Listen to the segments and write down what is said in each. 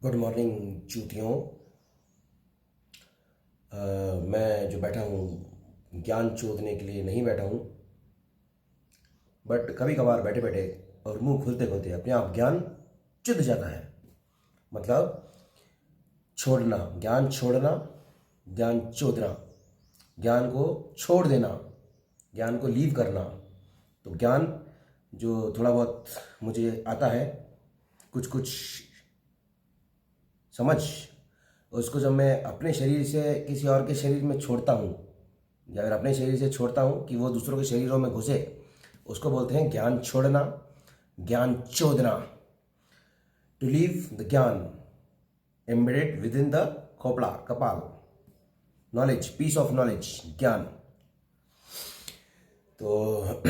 Good morning चूतियों। मैं जो बैठा हूँ ज्ञान चोदने के लिए नहीं बैठा हूँ, बट कभी कभार बैठे बैठे और मुंह खुलते खुलते अपने आप ज्ञान चुद जाता है। मतलब छोड़ना, ज्ञान छोड़ना, ज्ञान चोदना, ज्ञान को छोड़ देना, ज्ञान को लीव करना। तो ज्ञान जो थोड़ा बहुत मुझे आता है, कुछ कुछ समझ, उसको जब मैं अपने शरीर से किसी और के शरीर में छोड़ता हूँ या फिर अपने शरीर से छोड़ता हूँ कि वो दूसरों के शरीरों में घुसे, उसको बोलते हैं ज्ञान छोड़ना, ज्ञान चोदना। टू लीव द ज्ञान एम्बेडेड विद इन द खोपड़ा कपाल, नॉलेज, पीस ऑफ नॉलेज, ज्ञान। तो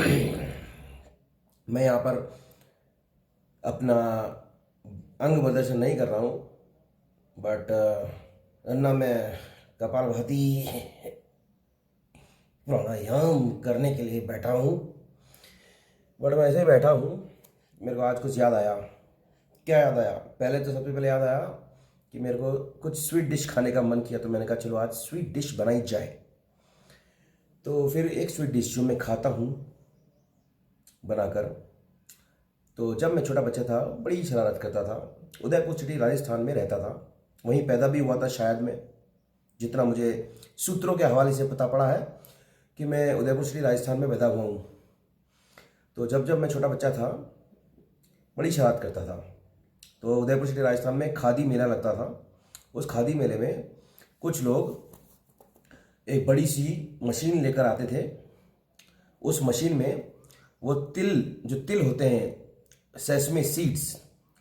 मैं यहाँ पर अपना अंग प्रदर्शन नहीं कर रहा हूँ, बट ना मैं कपालभाति प्राणायाम करने के लिए बैठा हूँ, बट मैं ऐसे ही बैठा हूँ। मेरे को आज कुछ याद आया। क्या याद आया? पहले तो सबसे पहले याद आया कि मेरे को कुछ स्वीट डिश खाने का मन किया, तो मैंने कहा चलो आज स्वीट डिश बनाई जाए। तो फिर एक स्वीट डिश जो मैं खाता हूँ बनाकर, तो जब मैं छोटा बच्चा था बड़ी शरारत करता था। उदयपुर सिटी राजस्थान में रहता था, वहीं पैदा भी हुआ था शायद मैं, जितना मुझे सूत्रों के हवाले से पता पड़ा है कि मैं उदयपुर सिटी राजस्थान में पैदा हुआ हूँ। तो जब जब मैं छोटा बच्चा था बड़ी शरारत करता था। तो उदयपुर सिटी राजस्थान में खादी मेला लगता था। उस खादी मेले में कुछ लोग एक बड़ी सी मशीन लेकर आते थे। उस मशीन में वो जो तिल होते हैं, सेसमे सीड्स,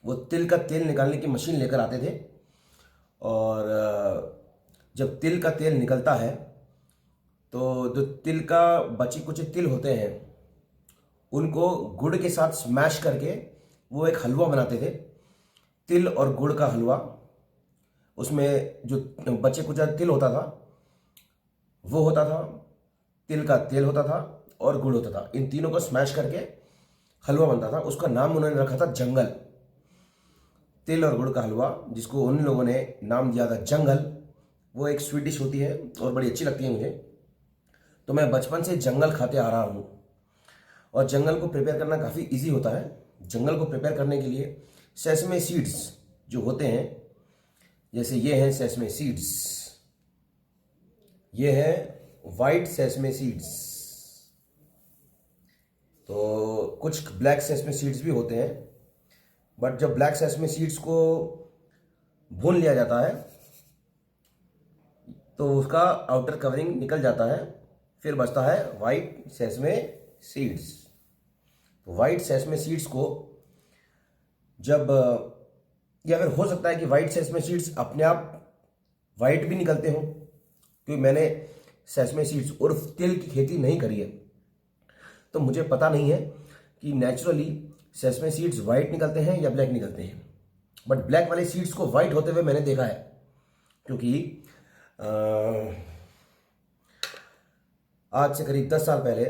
वो तिल का तेल निकालने की मशीन लेकर आते थे। और जब तिल का तेल निकलता है तो जो तिल का बची कुछ तिल होते हैं उनको गुड़ के साथ स्मैश करके वो एक हलवा बनाते थे, तिल और गुड़ का हलवा। उसमें जो बचे कुछ तिल होता था वो होता था, तिल का तेल होता था और गुड़ होता था। इन तीनों को स्मैश करके हलवा बनता था। उसका नाम उन्होंने रखा था जंगल। तिल और गुड़ का हलवा, जिसको उन लोगों ने नाम दिया था जंगल। वो एक स्वीट डिश होती है और बड़ी अच्छी लगती है मुझे। तो मैं बचपन से जंगल खाते आ रहा हूँ और जंगल को प्रिपेयर करना काफ़ी इजी होता है। जंगल को प्रिपेयर करने के लिए सेसमे सीड्स जो होते हैं, जैसे ये हैं सेसमे सीड्स, ये है वाइट सेसमे सीड्स, तो कुछ ब्लैक सेसमे सीड्स भी होते हैं। बट जब ब्लैक सेसमे सीड्स को भून लिया जाता है तो उसका आउटर कवरिंग निकल जाता है, फिर बचता है वाइट सेसमे सीड्स। तो वाइट सेसमे सीड्स को जब, या फिर हो सकता है कि वाइट सेसमे सीड्स अपने आप वाइट भी निकलते हों, क्योंकि मैंने सेसमे सीड्स उर्फ तिल की खेती नहीं करी है, तो मुझे पता नहीं है कि नेचुरली सेसमे सीड्स वाइट निकलते हैं या ब्लैक निकलते हैं। बट ब्लैक वाले सीड्स को वाइट होते हुए मैंने देखा है, क्योंकि आज से करीब 10 साल पहले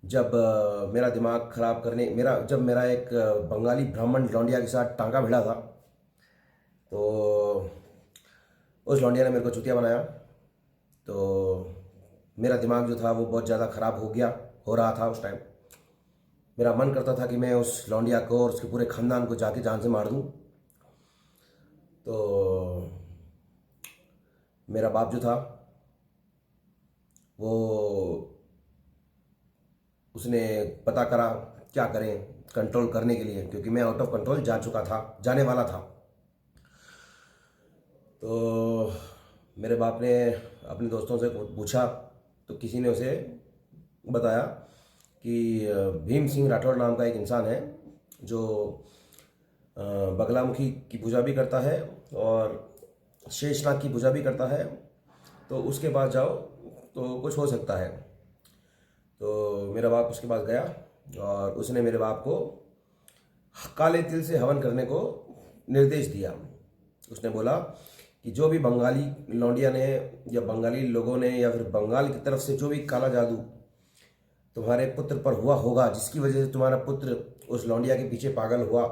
जब मेरा दिमाग खराब करने जब मेरा एक बंगाली ब्राह्मण लौंडिया के साथ टांका भिड़ा था, तो उस लौंडिया ने मेरे को चुतिया बनाया। तो मेरा दिमाग जो था वो बहुत ज़्यादा ख़राब हो रहा था उस टाइम। मेरा मन करता था कि मैं उस लौंडिया को और उसके पूरे ख़ानदान को जाके जान से मार दूं। तो मेरा बाप जो था वो, उसने पता करा क्या करें कंट्रोल करने के लिए, क्योंकि मैं आउट ऑफ कंट्रोल जाने वाला था। तो मेरे बाप ने अपने दोस्तों से पूछा, तो किसी ने उसे बताया कि भीम सिंह राठौड़ नाम का एक इंसान है जो बगलामुखी की पूजा भी करता है और शेषनाग की पूजा भी करता है, तो उसके पास जाओ तो कुछ हो सकता है। तो मेरा बाप उसके पास गया और उसने मेरे बाप को काले तिल से हवन करने को निर्देश दिया। उसने बोला कि जो भी बंगाली लौंडिया ने या बंगाली लोगों ने या फिर बंगाल की तरफ से जो भी काला जादू तुम्हारे पुत्र पर हुआ होगा, जिसकी वजह से तुम्हारा पुत्र उस लौंडिया के पीछे पागल हुआ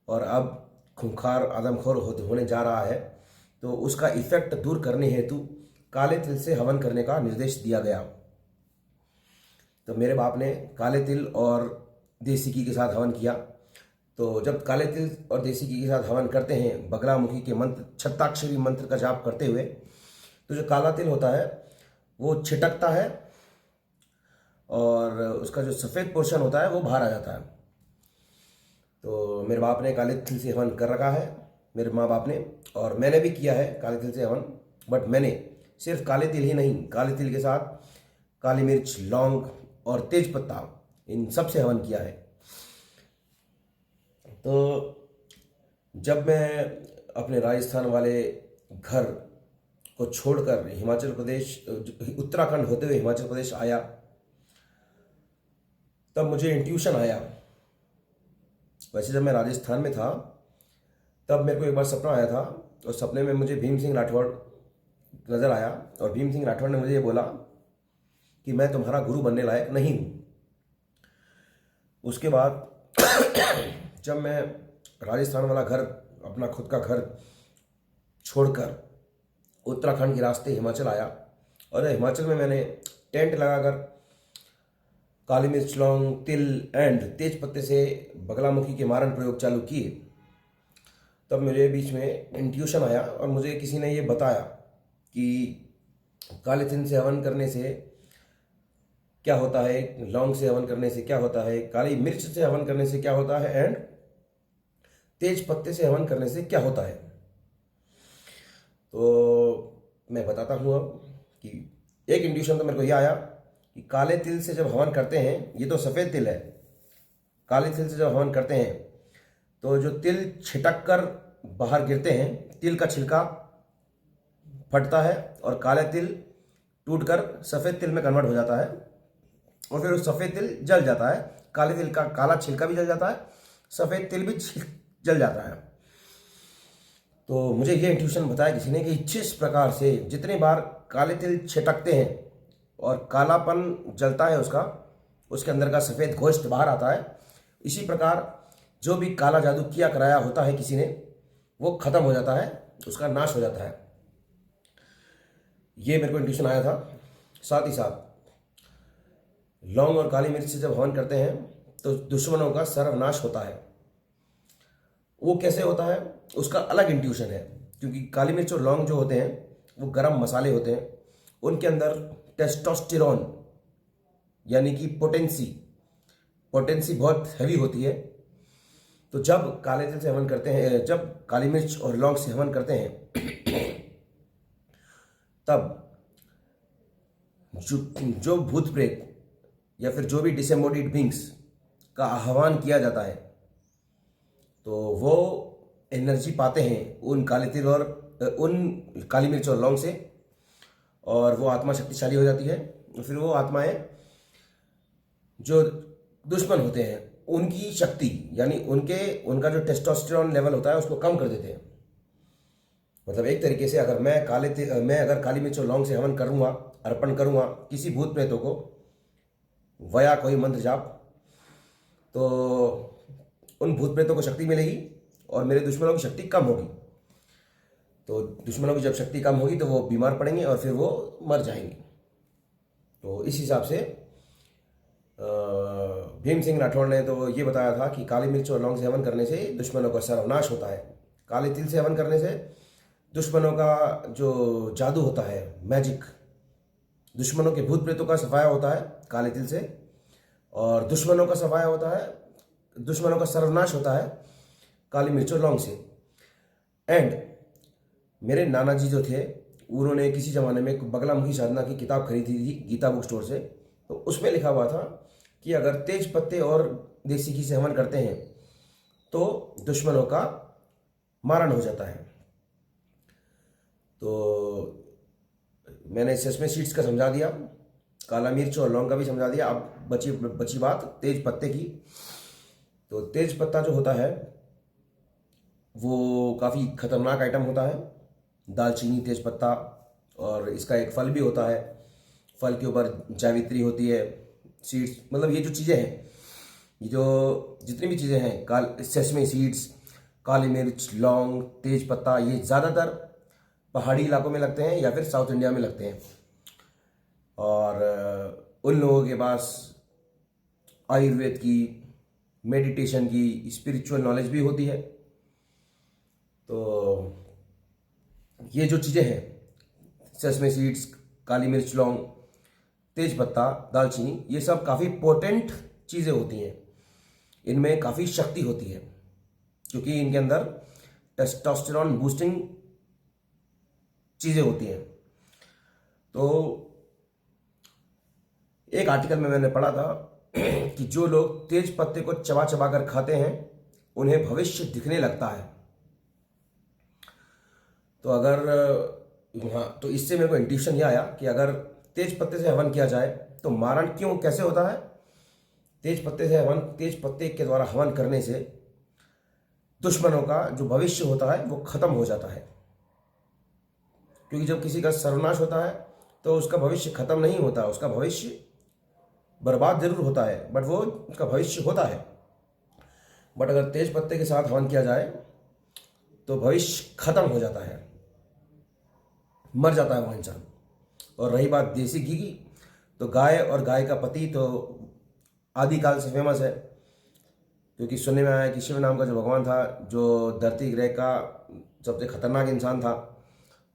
और अब खूंखार आदमखोर होने जा रहा है, तो उसका इफेक्ट दूर करने हेतु काले तिल से हवन करने का निर्देश दिया गया। तो मेरे बाप ने काले तिल और देसी घी के साथ हवन किया। तो जब काले तिल और देसी घी के साथ हवन करते हैं बगलामुखी के मंत्र, छत्ताक्षरी मंत्र का जाप करते हुए, तो जो काला तिल होता है वो छिटकता है और उसका जो सफ़ेद पोर्शन होता है वो बाहर आ जाता है। तो मेरे बाप ने काले तिल से हवन कर रखा है, मेरे माँ बाप ने, और मैंने भी किया है काले तिल से हवन। बट मैंने सिर्फ काले तिल ही नहीं, काले तिल के साथ काली मिर्च, लौंग और तेज पत्ता, इन सब से हवन किया है। तो जब मैं अपने राजस्थान वाले घर को छोड़कर हिमाचल प्रदेश, उत्तराखंड होते हुए हिमाचल प्रदेश आया, तब मुझे इंट्यूशन आया। वैसे जब मैं राजस्थान में था तब मेरे को एक बार सपना आया था, और सपने में मुझे भीम सिंह राठौड़ नज़र आया, और भीम सिंह राठौड़ ने मुझे ये बोला कि मैं तुम्हारा गुरु बनने लायक नहीं हूँ। उसके बाद जब मैं राजस्थान वाला घर, अपना खुद का घर छोड़कर उत्तराखंड के रास्ते हिमाचल आया, और हिमाचल में मैंने टेंट लगाकर काली मिर्च, लौंग, तिल एंड तेज पत्ते से बगलामुखी के मारन प्रयोग चालू किए, तब मेरे बीच में इंट्यूशन आया और मुझे किसी ने ये बताया कि काले तिल से हवन करने से क्या होता है, लौंग से हवन करने से क्या होता है, काली मिर्च से हवन करने से क्या होता है, एंड तेज पत्ते से हवन करने से क्या होता है। तो मैं बताता हूँ अब कि एक इंट्यूशन तो मेरे को ये आया कि काले तिल से जब हवन करते हैं, ये तो सफ़ेद तिल है, काले तिल से जब हवन करते हैं तो जो तिल छिटक कर बाहर गिरते हैं, तिल का छिलका फटता है और काले तिल टूटकर सफ़ेद तिल में कन्वर्ट हो जाता है, और फिर वो सफ़ेद तिल जल जाता है। काले तिल का काला छिलका भी जल जाता है, सफ़ेद तिल भी जल जाता है। तो मुझे ये इंट्यूशन बताया किसी ने कि जिस प्रकार से जितने बार काले तिल छिटकते हैं और कालापन जलता है उसका, उसके अंदर का सफ़ेद गोश्त बाहर आता है, इसी प्रकार जो भी काला जादू किया कराया होता है किसी ने, वो ख़त्म हो जाता है, उसका नाश हो जाता है। ये मेरे को इंट्यूशन आया था। साथ ही साथ लौंग और काली मिर्च से जब हवन करते हैं तो दुश्मनों का सर्वनाश होता है। वो कैसे होता है, उसका अलग इंट्यूशन है, क्योंकि काली मिर्च और लौंग जो होते हैं वो गरम मसाले होते हैं, उनके अंदर टेस्टोस्टेरोन यानी कि पोटेंसी बहुत हैवी होती है। तो जब काले तिल से हवन करते हैं, जब काली मिर्च और लौंग से हवन करते हैं तब जो भूत प्रेत या फिर जो भी डिसेम्बोडिड बींग्स का आह्वान किया जाता है, तो वो एनर्जी पाते हैं उन काले तिल और उन काली मिर्च और लौंग से, और वो आत्मा शक्तिशाली हो जाती है। फिर वो आत्माएं जो दुश्मन होते हैं उनकी शक्ति यानी उनका जो टेस्टोस्टेरोन लेवल होता है उसको कम कर देते हैं। मतलब एक तरीके से अगर मैं अगर काली मिर्च और लौंग से हवन करूँगा, अर्पण करूँगा किसी भूत प्रेतों को वया कोई मंत्र जाप, तो उन भूत प्रेतों को शक्ति मिलेगी और मेरे दुश्मनों की शक्ति कम होगी। तो दुश्मनों की जब शक्ति कम होगी तो वो बीमार पड़ेंगे और फिर वो मर जाएंगे। तो इस हिसाब से भीम सिंह राठौड़ ने तो ये बताया था कि काली मिर्च और लौंग से हवन करने से दुश्मनों का सर्वनाश होता है, काले तिल से हवन करने से दुश्मनों का जो जादू होता है, मैजिक, दुश्मनों के भूत प्रेतों का सफाया होता है काले तिल से, और दुश्मनों का सफाया होता है, दुश्मनों का सर्वनाश होता है काली मिर्च और लौंग से। एंड मेरे नाना जी जो थे उन्होंने किसी ज़माने में एक बगलामुखी साधना की किताब खरीदी थी गीता बुक स्टोर से, तो उसमें लिखा हुआ था कि अगर तेज पत्ते और देसी घी से हवन करते हैं तो दुश्मनों का मारण हो जाता है। तो मैंने सेसमे सीड्स का समझा दिया, काला मिर्च और लौंग का भी समझा दिया। अब बची बात तेज पत्ते की। तो तेज पत्ता जो होता है वो काफ़ी खतरनाक आइटम होता है, दालचीनी, तेज पत्ता, और इसका एक फल भी होता है, फल के ऊपर जावित्री होती है, सीड्स, मतलब ये जो चीज़ें हैं, ये जो जितनी भी चीज़ें हैं, सेसमे सीड्स, काली मिर्च, लौंग, तेज पत्ता, ये ज़्यादातर पहाड़ी इलाकों में लगते हैं या फिर साउथ इंडिया में लगते हैं। और उन लोगों के पास आयुर्वेद की, मेडिटेशन की, स्पिरिचुअल नॉलेज भी होती है। तो ये जो चीज़ें हैं, सेसमे सीड्स, काली मिर्च, लौंग, तेज पत्ता, दालचीनी, ये सब काफ़ी पोटेंट चीज़ें होती हैं। इनमें काफ़ी शक्ति होती है क्योंकि इनके अंदर टेस्टोस्टेरॉन बूस्टिंग चीज़ें होती हैं। तो एक आर्टिकल में मैंने पढ़ा था कि जो लोग तेज पत्ते को चबा चबा कर खाते हैं उन्हें भविष्य दिखने लगता है। तो अगर तो इससे मेरे को इंट्यूशन ये आया कि अगर तेज पत्ते से हवन किया जाए तो मारण क्यों कैसे होता है। तेज पत्ते के द्वारा हवन करने से दुश्मनों का जो भविष्य होता है वो खत्म हो जाता है। क्योंकि जब किसी का सर्वनाश होता है तो उसका भविष्य खत्म नहीं होता, उसका भविष्य बर्बाद जरूर होता है बट वो उसका भविष्य होता है। बट अगर तेज पत्ते के साथ हवन किया जाए तो भविष्य खत्म हो जाता है, मर जाता है वो इंसान। और रही बात देसी घी की, तो गाय और गाय का पति तो आदिकाल से फेमस है, क्योंकि सुनने में आया कि शिव नाम का जो भगवान था, जो धरती ग्रह का सबसे खतरनाक इंसान था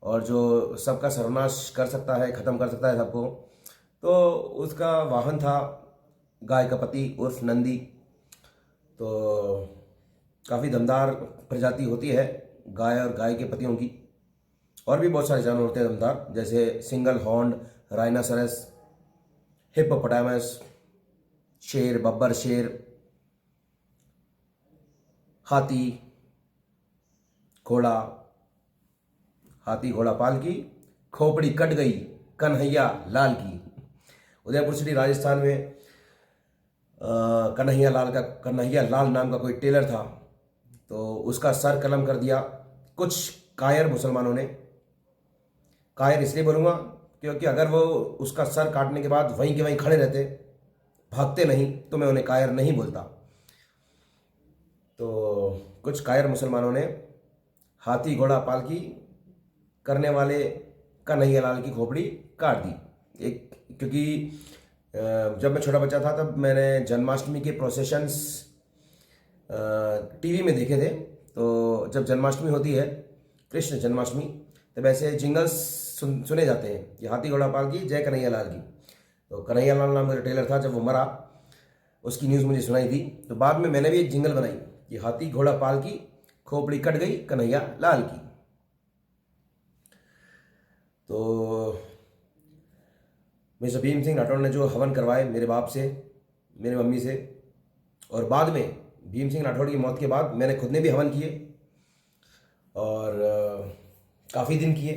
और जो सबका सर्वनाश कर सकता है, खत्म कर सकता है सबको, तो उसका वाहन था गाय का पति उर्फ नंदी। तो काफ़ी दमदार प्रजाति होती है गाय और गाय के पतियों की। और भी बहुत सारे जानवर होते हैं दमदार, जैसे सिंगल हॉर्न, राइनासरस, हिप्पोपोटामस, शेर, बब्बर शेर, हाथी, घोड़ा। हाथी घोड़ा पाल की, खोपड़ी कट गई कन्हैया लाल की। उदयपुर सिटी राजस्थान में कन्हैया लाल नाम का कोई टेलर था, तो उसका सर कलम कर दिया कुछ कायर मुसलमानों ने। कायर इसलिए बोलूँगा क्योंकि अगर वो उसका सर काटने के बाद वहीं के वहीं खड़े रहते, भागते नहीं, तो मैं उन्हें कायर नहीं बोलता। तो कुछ कायर मुसलमानों ने हाथी घोड़ा पालकी करने वाले कन्हैया लाल की खोपड़ी काट दी। क्योंकि जब मैं छोटा बच्चा था तब मैंने जन्माष्टमी के प्रोसेशंस टीवी में देखे थे। तो जब जन्माष्टमी होती है, कृष्ण जन्माष्टमी, तब ऐसे जिंगल्स सुने जाते हैं कि हाथी घोड़ा पाल की, जय कन्हैया लाल की। तो कन्हैया लाल नाम का टेलर था, जब वो मरा उसकी न्यूज़ मुझे सुनाई थी। तो बाद में मैंने भी एक जिंगल बनाई कि हाथी घोड़ा पाल की, खोपड़ी कट गई कन्हैया लाल की। तो मिस्टर भीम सिंह राठौड़ ने जो हवन करवाए मेरे बाप से, मेरे मम्मी से, और बाद में भीम सिंह राठौड़ की मौत के बाद मैंने खुद ने भी हवन किए और काफ़ी दिन किए।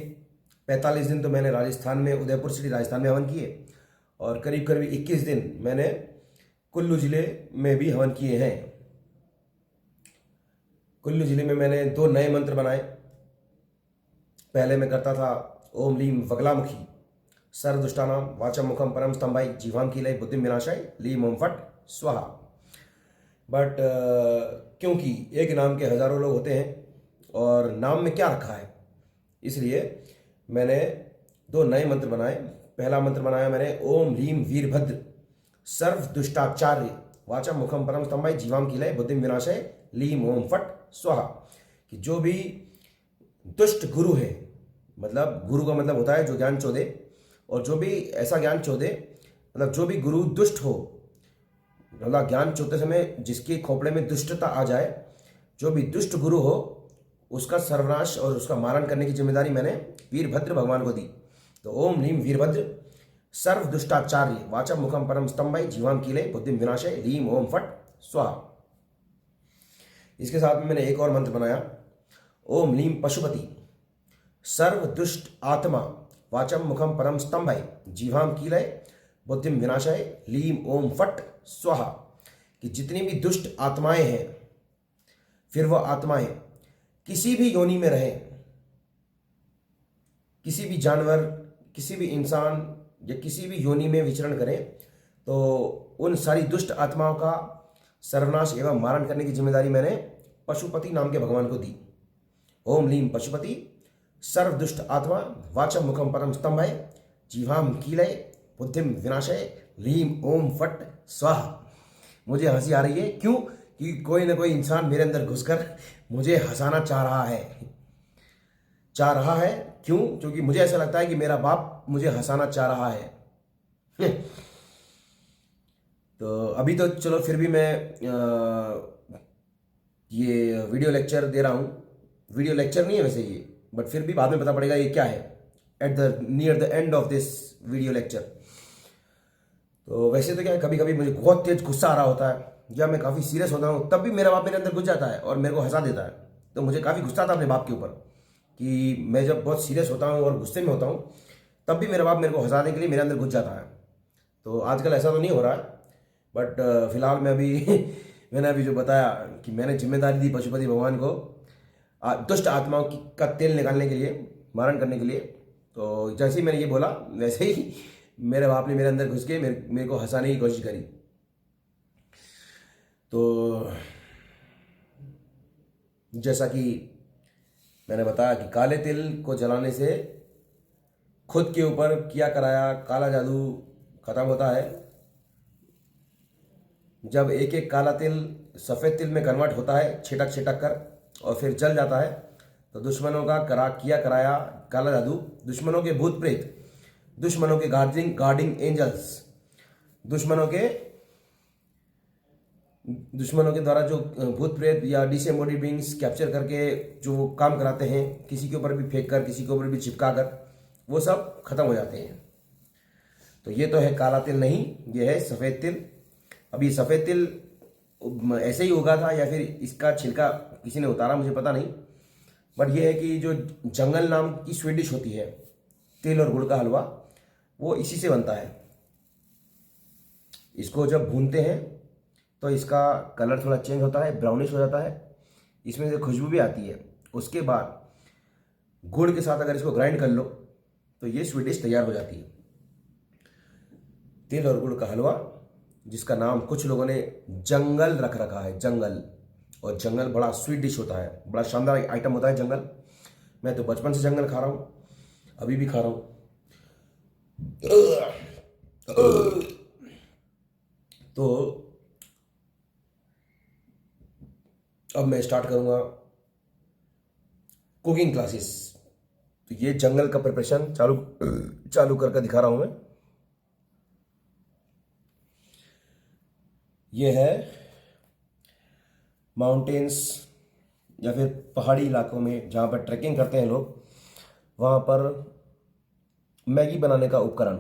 45 दिन तो मैंने राजस्थान में, उदयपुर सिटी राजस्थान में हवन किए, और करीब करीब 21 दिन मैंने कुल्लू ज़िले में भी हवन किए हैं। कुल्लू ज़िले में मैंने 2 नए मंत्र बनाए। पहले मैं करता था ओम लीम वगलामुखी सर्वदुष्टानाम वाचम मुखम परम स्तंभाई जीवाम कीलय बुद्धिम विनाशाय लीम ओम फट स्वाहा। बट क्योंकि एक नाम के हजारों लोग होते हैं और नाम में क्या रखा है, इसलिए मैंने 2 नए मंत्र बनाए। पहला मंत्र बनाया मैंने ओम लीम वीरभद्र सर्व दुष्टाचार्य वाचम मुखम परम स्तंभाई जीवाम कीलय बुद्धिम विनाशाय लीम ओम फट स्वाहा। कि जो भी दुष्ट गुरु है, मतलब गुरु का मतलब होता है जो ज्ञान चोदे, और जो भी ऐसा ज्ञान चोदे, मतलब जो भी गुरु दुष्ट हो, मतलब ज्ञान चोदते समय जिसके खोपड़े में दुष्टता आ जाए, जो भी दुष्ट गुरु हो उसका सर्वनाश और उसका मारण करने की जिम्मेदारी मैंने वीरभद्र भगवान को दी। तो ओम लीम वीरभद्र सर्व दुष्टाचार्य वाचम मुखम परम स्तंभाई जीवाम कीलय बुद्धिम विनाशाय लीम ओम फट स्वाहा। इसके साथ में मैंने एक और मंत्र बनाया, ओम लीम पशुपति सर्व दुष्ट आत्मा वाचम मुखम परम स्तंभाई जीवाम कीलय बुद्धिम विनाशाय लीम ओम फट स्वाहा। कि जितनी भी दुष्ट आत्माएं हैं, फिर वह आत्माएं किसी भी योनि में रहें, किसी भी जानवर, किसी भी इंसान या किसी भी योनि में विचरण करें, तो उन सारी दुष्ट आत्माओं का सर्वनाश एवं मारण करने की जिम्मेदारी मैंने पशुपति नाम के भगवान को दी। ओम लीम पशुपति सर्वदुष्ट आत्मा वाचम मुखम परम स्तंभय जीवाम कीलय बुद्धिम विनाशय लीम ओम फट स्वाहा। मुझे हंसी आ रही है, क्यों कि कोई ना कोई इंसान मेरे अंदर घुसकर मुझे हंसाना चाह रहा है। क्यों? क्योंकि मुझे ऐसा लगता है कि मेरा बाप मुझे हंसाना चाह रहा है। तो अभी तो चलो फिर भी मैं ये वीडियो लेक्चर दे रहा हूँ। वीडियो लेक्चर नहीं है वैसे ये, बट फिर भी बाद में पता पड़ेगा ये क्या है at the near the end of this video lecture. तो वैसे तो क्या है, कभी कभी मुझे बहुत तेज गुस्सा आ रहा होता है या मैं काफ़ी सीरियस होता हूँ, तब भी मेरा बाप मेरे अंदर घुस जाता है और मेरे को हंसा देता है। तो मुझे काफ़ी गुस्सा आता है अपने बाप के ऊपर कि मैं जब बहुत सीरियस होता हूँ और गुस्से में होता हूँ, तब भी मेरा बाप मेरे को हंसाने के लिए मेरे अंदर घुस जाता है। तो आजकल ऐसा तो नहीं हो रहा है, बट फिलहाल मैं अभी मैंने अभी जो बताया कि मैंने जिम्मेदारी दी पशुपति भगवान को दुष्ट आत्माओं का तेल निकालने के लिए, मारण करने के लिए। तो जैसे ही मैंने ये बोला वैसे ही मेरे बाप ने मेरे अंदर घुस के मेरे को हंसाने की कोशिश करी। तो जैसा कि मैंने बताया कि काले तिल को जलाने से खुद के ऊपर किया कराया काला जादू खत्म होता है। जब एक एक काला तिल सफ़ेद तिल में कन्वर्ट होता है छिटक छिटक कर और फिर जल जाता है, तो दुश्मनों का किया कराया काला जादू, दुश्मनों के भूत प्रेत, दुश्मनों के गार्डिंग एंजल्स, दुश्मनों के द्वारा जो भूत प्रेत या डिसएम्बॉडीड बीइंग्स कैप्चर करके जो काम कराते हैं, किसी के ऊपर भी फेंक कर, किसी के ऊपर भी चिपका कर, वो सब खत्म हो जाते हैं। तो ये तो है काला तिल नहीं, ये है सफ़ेद तिल। अब ये सफ़ेद तिल ऐसे ही उगा था या फिर इसका छिलका किसी ने उतारा, मुझे पता नहीं। बट ये है कि जो जंगल नाम की स्वीट डिश होती है, तिल और गुड़ का हलवा, वो इसी से बनता है। इसको जब भूनते हैं तो इसका कलर थोड़ा चेंज होता है, ब्राउनिश हो जाता है, इसमें से खुशबू भी आती है। उसके बाद गुड़ के साथ अगर इसको ग्राइंड कर लो तो ये स्वीट डिश तैयार हो जाती है। तिल और गुड़ का हलवा, जिसका नाम कुछ लोगों ने जंगल रख रखा है, जंगल। और जंगल बड़ा स्वीट डिश होता है, बड़ा शानदार आइटम होता है जंगल। मैं तो बचपन से जंगल खा रहा हूँ, अभी भी खा रहा हूँ। तो अब मैं स्टार्ट करूँगा कुकिंग क्लासेस। तो ये जंगल का प्रिपरेशन चालू करके दिखा रहा हूँ मैं। ये है माउंटेन्स या फिर पहाड़ी इलाकों में जहाँ पर ट्रैकिंग करते हैं लोग, वहाँ पर मैगी बनाने का उपकरण।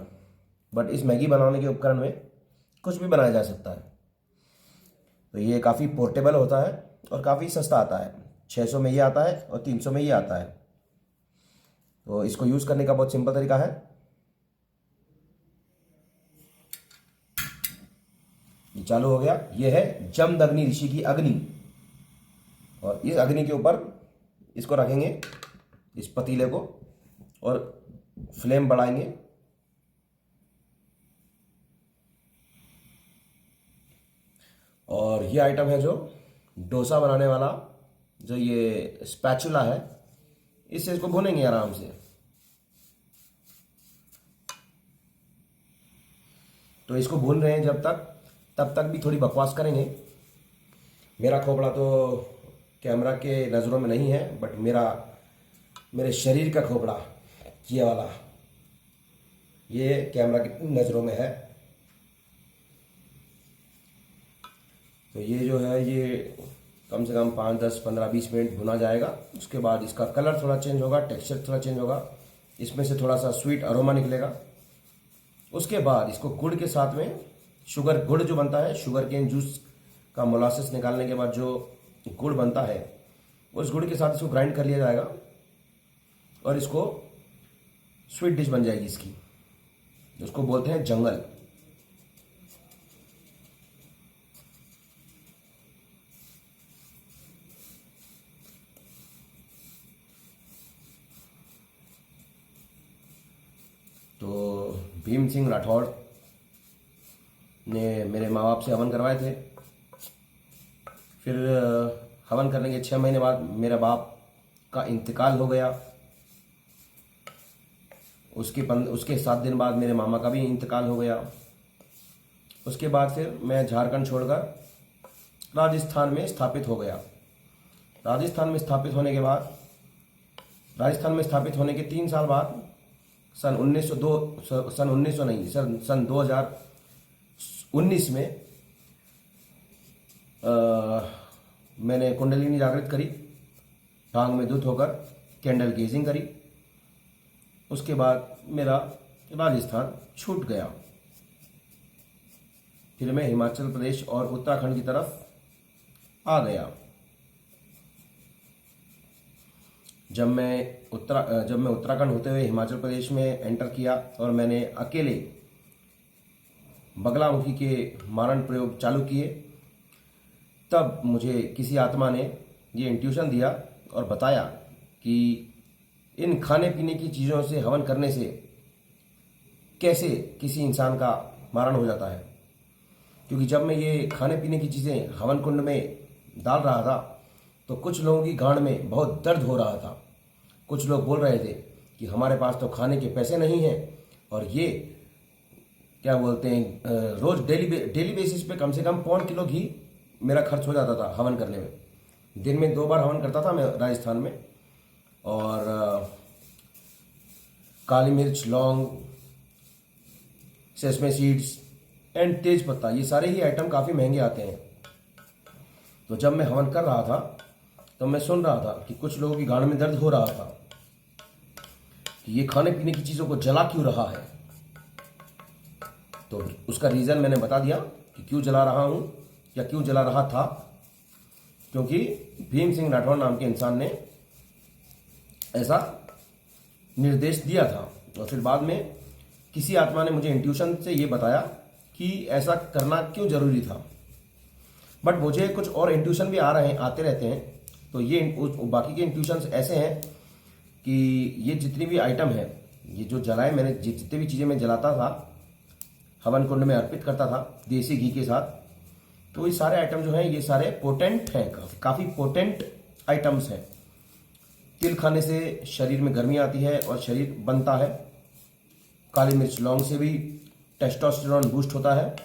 बट इस मैगी बनाने के उपकरण में कुछ भी बनाया जा सकता है। तो ये काफ़ी पोर्टेबल होता है और काफ़ी सस्ता आता है। 600 में ये आता है और 300 में ये आता है। तो इसको यूज़ करने का बहुत सिंपल तरीका है। ये चालू हो गया। ये है जमदग्नि ऋषि की अग्नि, और इस अग्नि के ऊपर इसको रखेंगे, इस पतीले को, और फ्लेम बढ़ाएंगे। और ये आइटम है जो डोसा बनाने वाला, जो ये स्पैचुला है, इससे इसको भूनेंगे आराम से। तो इसको भून रहे हैं जब तक, तब तक भी थोड़ी बकवास करेंगे। मेरा खोपड़ा तो कैमरा के नज़रों में नहीं है, बट मेरे शरीर का खोपड़ा, ये वाला, ये कैमरा की नज़रों में है। तो ये जो है ये कम से कम 5, 10, 15, 20 मिनट भुना जाएगा। उसके बाद इसका कलर थोड़ा चेंज होगा, टेक्सचर थोड़ा चेंज होगा, इसमें से थोड़ा सा स्वीट अरोमा निकलेगा। उसके बाद इसको गुड़ के साथ में, गुड़ जो बनता है, शुगर केन जूस का मोलासिस निकालने के बाद जो गुड़ बनता है, उस गुड़ के साथ इसको ग्राइंड कर लिया जाएगा और इसको स्वीट डिश बन जाएगी इसकी, जिसको बोलते हैं जंगल। तो भीम सिंह राठौड़ ने मेरे माँ बाप से हवन करवाए थे। फिर हवन करने के 6 महीने बाद मेरे बाप का इंतकाल हो गया। उसके 7 दिन बाद मेरे मामा का भी इंतकाल हो गया। उसके बाद फिर मैं झारखंड छोड़कर राजस्थान में स्थापित हो गया। राजस्थान में स्थापित होने के बाद, राजस्थान में स्थापित होने के 3 साल बाद सन 2019 में मैंने कुंडलिनी जागृत करी, टांग में दूत होकर कैंडल गेजिंग करी। उसके बाद मेरा राजस्थान छूट गया। फिर मैं हिमाचल प्रदेश और उत्तराखंड की तरफ आ गया। जब मैं उत्तराखंड होते हुए हिमाचल प्रदेश में एंटर किया और मैंने अकेले बगलामुखी के मारण प्रयोग चालू किए, तब मुझे किसी आत्मा ने ये इंट्यूशन दिया और बताया कि इन खाने पीने की चीज़ों से हवन करने से कैसे किसी इंसान का मारण हो जाता है। क्योंकि जब मैं ये खाने पीने की चीज़ें हवन कुंड में डाल रहा था तो कुछ लोगों की गांड में बहुत दर्द हो रहा था। कुछ लोग बोल रहे थे कि हमारे पास तो खाने के पैसे नहीं हैं, और ये क्या बोलते हैं, रोज़ डेली बेसिस पे कम से कम 1.5 किलो घी मेरा खर्च हो जाता था हवन करने में। दिन में 2 बार हवन करता था मैं राजस्थान में। और काली मिर्च, लौंग, सेसमे सीड्स एंड तेज पत्ता, ये सारे ही आइटम काफ़ी महंगे आते हैं। तो जब मैं हवन कर रहा था तो मैं सुन रहा था कि कुछ लोगों की गांड में दर्द हो रहा था कि ये खाने पीने की चीज़ों को जला क्यों रहा है। तो उसका रीज़न मैंने बता दिया कि क्यों जला रहा हूँ या क्यों जला रहा था। क्योंकि भीम सिंह राठौर नाम के इंसान ने ऐसा निर्देश दिया था। और फिर बाद में किसी आत्मा ने मुझे इंट्यूशन से ये बताया कि ऐसा करना क्यों जरूरी था। बट मुझे कुछ और इंट्यूशन भी आते रहते हैं। तो ये बाकी के इंट्यूशंस ऐसे हैं कि ये जितनी भी आइटम है, ये जो जलाए मैंने, जितनी भी चीज़ें मैं जलाता था हवन कुंड में अर्पित करता था देसी घी के साथ, तो ये सारे आइटम जो हैं ये सारे पोटेंट हैं, काफ़ी पोटेंट आइटम्स हैं। तिल खाने से शरीर में गर्मी आती है और शरीर बनता है। काली मिर्च, लौंग से भी टेस्टोस्टेरोन बूस्ट होता है।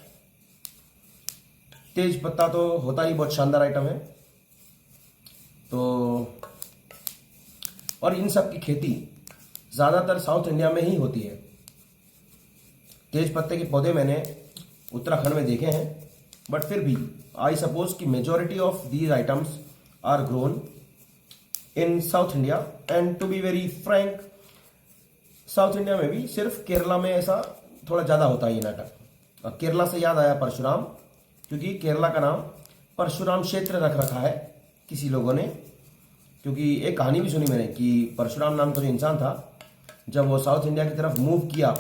तेज पत्ता तो होता ही बहुत शानदार आइटम है। तो और इन सब की खेती ज़्यादातर साउथ इंडिया में ही होती है। तेज पत्ते के पौधे मैंने उत्तराखंड में देखे हैं, बट फिर भी आई सपोज कि majority of these items are grown in South India. And to be very frank, South India में भी सिर्फ केरला में ऐसा थोड़ा ज़्यादा होता है ये नाटक। और केरला से याद आया परशुराम, क्योंकि केरला का नाम परशुराम क्षेत्र रख रखा है किसी लोगों ने। क्योंकि एक कहानी भी सुनी मैंने कि परशुराम नाम का जो इंसान था, जब वो साउथ इंडिया की तरफ मूव किया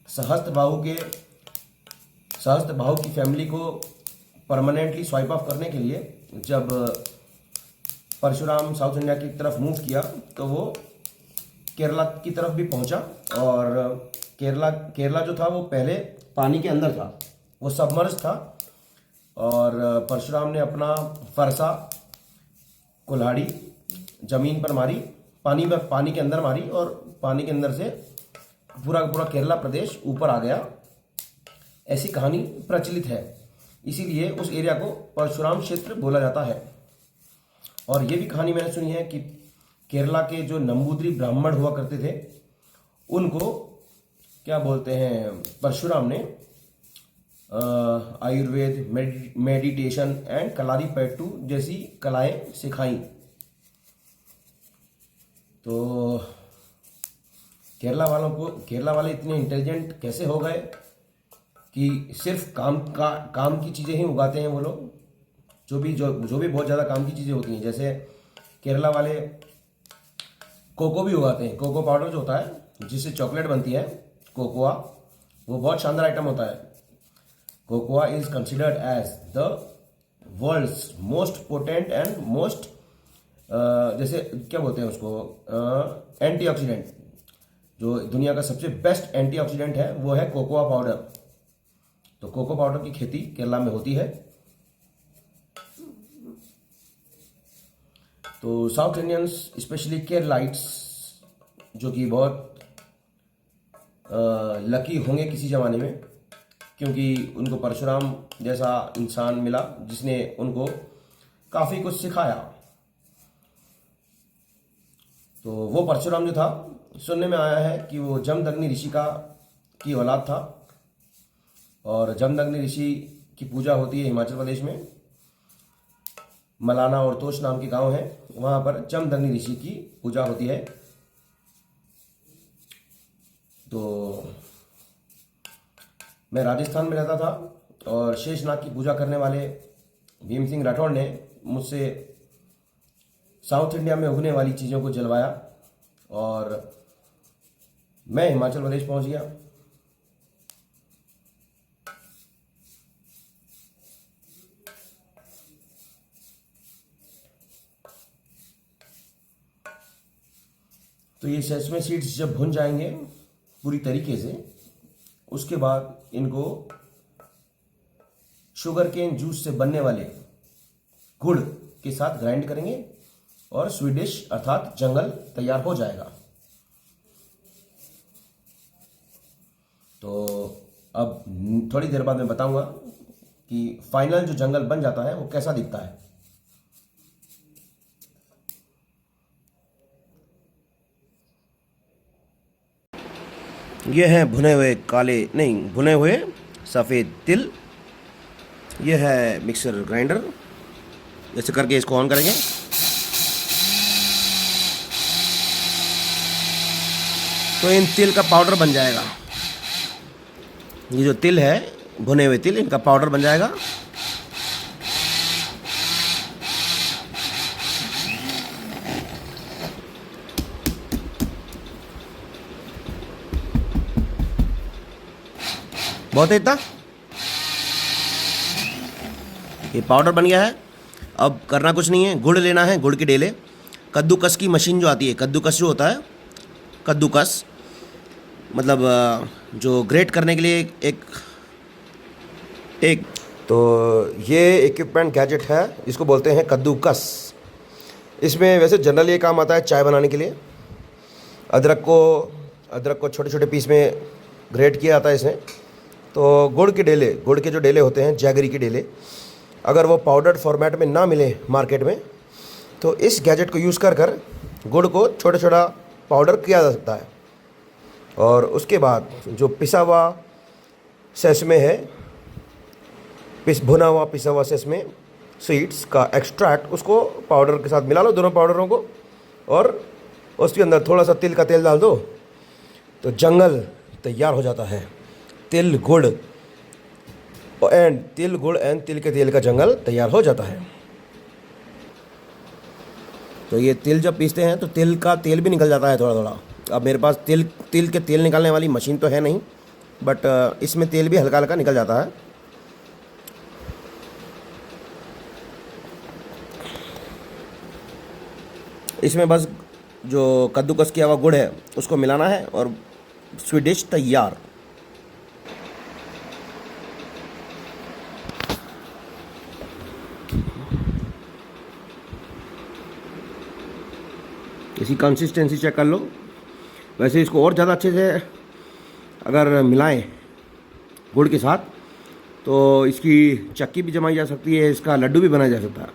सहस्त्रबाहु की फैमिली को परमानेंटली स्वाइप ऑफ करने के लिए, जब परशुराम साउथ इंडिया की तरफ मूव किया तो वो केरला की तरफ भी पहुंचा। और केरला जो था वो पहले पानी के अंदर था, वो सबमर्ज था। और परशुराम ने अपना फरसा कुल्हाड़ी जमीन पर मारी, पानी के अंदर मारी, और पानी के अंदर से पूरा केरला प्रदेश ऊपर आ गया। ऐसी कहानी प्रचलित है, इसीलिए उस एरिया को परशुराम क्षेत्र बोला जाता है। और ये भी कहानी मैंने सुनी है कि केरला के जो नंबूद्री ब्राह्मण हुआ करते थे, उनको क्या बोलते हैं, परशुराम ने आयुर्वेद, मेडिटेशन एंड कलारीपयट्टू जैसी कलाएं सिखाई। तो केरला वाले इतने इंटेलिजेंट कैसे हो गए कि सिर्फ काम की चीज़ें ही उगाते हैं वो लोग। जो भी बहुत ज़्यादा काम की चीज़ें होती हैं, जैसे केरला वाले कोको भी उगाते हैं। कोको पाउडर जो होता है जिससे चॉकलेट बनती है, कोकोआ, वो बहुत शानदार आइटम होता है। Cocoa is considered as the world's most potent and most, जैसे क्या बोलते हैं उसको, एंटीऑक्सीडेंट। जो दुनिया का सबसे बेस्ट एंटीऑक्सीडेंट है वो है कोकोआ पाउडर। तो कोको पाउडर की खेती केरला में होती है। तो साउथ इंडियंस स्पेशली केरलाइट्स जो कि बहुत लकी होंगे किसी ज़माने में, क्योंकि उनको परशुराम जैसा इंसान मिला जिसने उनको काफ़ी कुछ सिखाया। तो वो परशुराम जो था, सुनने में आया है कि वो जमदग्नि ऋषि की औलाद था, और जमदग्नि ऋषि की पूजा होती है हिमाचल प्रदेश में। मलाना और तोश नाम के गांव है, वहाँ पर जमदग्नि ऋषि की पूजा होती है। तो मैं राजस्थान में रहता था और शेषनाग की पूजा करने वाले भीम सिंह राठौड़ ने मुझसे साउथ इंडिया में उगने वाली चीज़ों को जलवाया और मैं हिमाचल प्रदेश पहुंच गया। तो ये सेसमे सीड्स जब भुन जाएंगे पूरी तरीके से, उसके बाद इनको शुगर केन जूस से बनने वाले गुड़ के साथ ग्राइंड करेंगे और स्वीडिश अर्थात जंगल तैयार हो जाएगा। तो अब थोड़ी देर बाद मैं बताऊंगा कि फाइनल जो जंगल बन जाता है वो कैसा दिखता है। ये हैं भुने हुए भुने हुए सफ़ेद तिल। ये है मिक्सर ग्राइंडर, ऐसे करके इसको ऑन करेंगे। तो इन तिल का पाउडर बन जाएगा। ये जो तिल है, भुने हुए तिल, इनका पाउडर बन जाएगा। बहुत है इतना, ये पाउडर बन गया है। अब करना कुछ नहीं है, गुड़ लेना है, गुड़ के डेले। कद्दूकस की मशीन जो आती है, कद्दूकस जो होता है, कद्दूकस मतलब जो ग्रेट करने के लिए एक तो ये इक्विपमेंट गैजेट है, इसको बोलते हैं कद्दूकस। इसमें वैसे जनरल ये काम आता है चाय बनाने के लिए। अदरक को छोटे छोटे पीस में ग्रेट किया जाता है इसमें। तो गुड़ के जो डेले होते हैं, जैगरी के डेले, अगर वो पाउडर्ड फॉर्मेट में ना मिले मार्केट में, तो इस गैजेट को यूज़ कर गुड़ को छोटा छोटा पाउडर किया जा सकता है। और उसके बाद जो पिसा हुआ सेसमे है, भुना हुआ पिसा हुआ सेसमे सीड्स का एक्सट्रैक्ट, उसको पाउडर के साथ मिला लो, दोनों पाउडरों को, और उसके अंदर थोड़ा सा तिल का तेल डाल दो, तो जंगल तैयार हो जाता है। तिल गुड़ एंड तिल के तेल का जंगल तैयार हो जाता है। तो ये तिल जब पीसते हैं तो तिल का तेल भी निकल जाता है थोड़ा थोड़ा। अब मेरे पास तिल के तेल निकालने वाली मशीन तो है नहीं, बट इसमें तेल भी हल्का हल्का निकल जाता है। इसमें बस जो कद्दूकस किया हुआ गुड़ है उसको मिलाना है और स्वीट डिश तैयार। इसी कंसिस्टेंसी चेक कर लो। वैसे इसको और ज़्यादा अच्छे से अगर मिलाएं गुड़ के साथ तो इसकी चक्की भी जमाई जा सकती है, इसका लड्डू भी बनाया जा सकता है।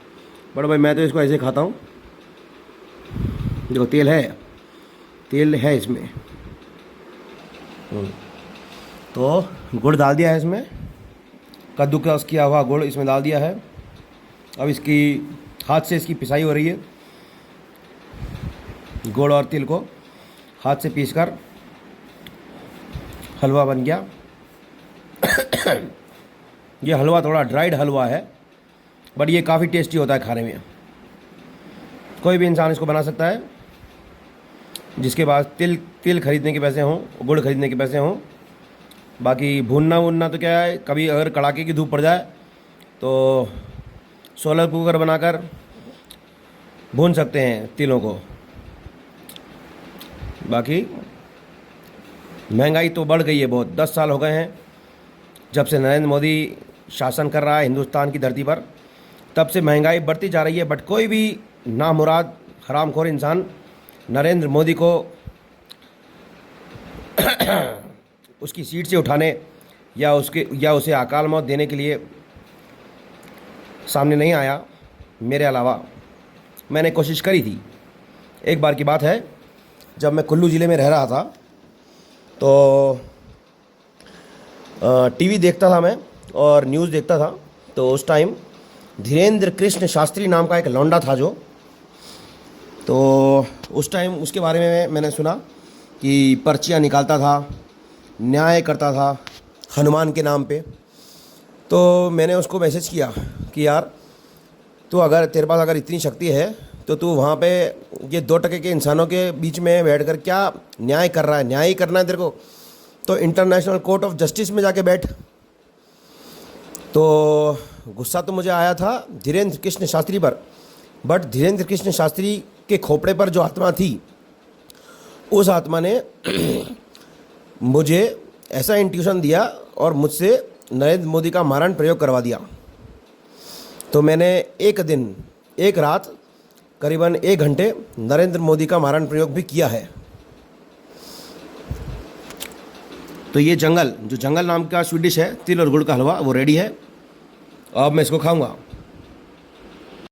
बट भाई मैं तो इसको ऐसे खाता हूँ। देखो तेल है इसमें। तो गुड़ डाल दिया है इसमें, कद्दूकस किया हुआ गुड़ इसमें डाल दिया है। अब इसकी हाथ से इसकी पिसाई हो रही है। गुड़ और तिल को हाथ से पीसकर हलवा बन गया। ये हलवा थोड़ा ड्राइड हलवा है, बट ये काफ़ी टेस्टी होता है खाने में। कोई भी इंसान इसको बना सकता है जिसके पास तिल खरीदने के पैसे हों, गुड़ खरीदने के पैसे हों। बाकी भूनना तो क्या है, कभी अगर कड़ाके की धूप पड़ जाए तो सोलर कुकर बनाकर भून सकते हैं तिलों को। बाकी महंगाई तो बढ़ गई है बहुत। 10 साल हो गए हैं जब से नरेंद्र मोदी शासन कर रहा है हिंदुस्तान की धरती पर, तब से महंगाई बढ़ती जा रही है। बट कोई भी नामुराद हरामखोर इंसान नरेंद्र मोदी को उसकी सीट से उठाने या उसे अकाल मौत देने के लिए सामने नहीं आया। मेरे अलावा मैंने कोशिश करी थी। एक बार की बात है, जब मैं कुल्लू ज़िले में रह रहा था तो टीवी देखता था मैं और न्यूज़ देखता था। तो उस टाइम धीरेन्द्र कृष्ण शास्त्री नाम का एक लौंडा था जो, तो उस टाइम उसके बारे में मैंने सुना कि पर्चियाँ निकालता था, न्याय करता था हनुमान के नाम पे। तो मैंने उसको मैसेज किया कि यार तो अगर तेरे पास अगर इतनी शक्ति है तो तू वहाँ पे ये 2% के इंसानों के बीच में बैठकर क्या न्याय कर रहा है? न्याय ही करना है तेरे को तो इंटरनेशनल कोर्ट ऑफ जस्टिस में जाके बैठ। तो गुस्सा तो मुझे आया था धीरेन्द्र कृष्ण शास्त्री पर, बट धीरेन्द्र कृष्ण शास्त्री के खोपड़े पर जो आत्मा थी, उस आत्मा ने मुझे ऐसा इंट्यूशन दिया और मुझसे नरेंद्र मोदी का मारण प्रयोग करवा दिया। तो मैंने एक रात करीबन 1 घंटे नरेंद्र मोदी का मारण प्रयोग भी किया है। तो ये जंगल नाम का स्वीट डिश है, तिल और गुड़ का हलवा, वो रेडी है। अब मैं इसको खाऊंगा।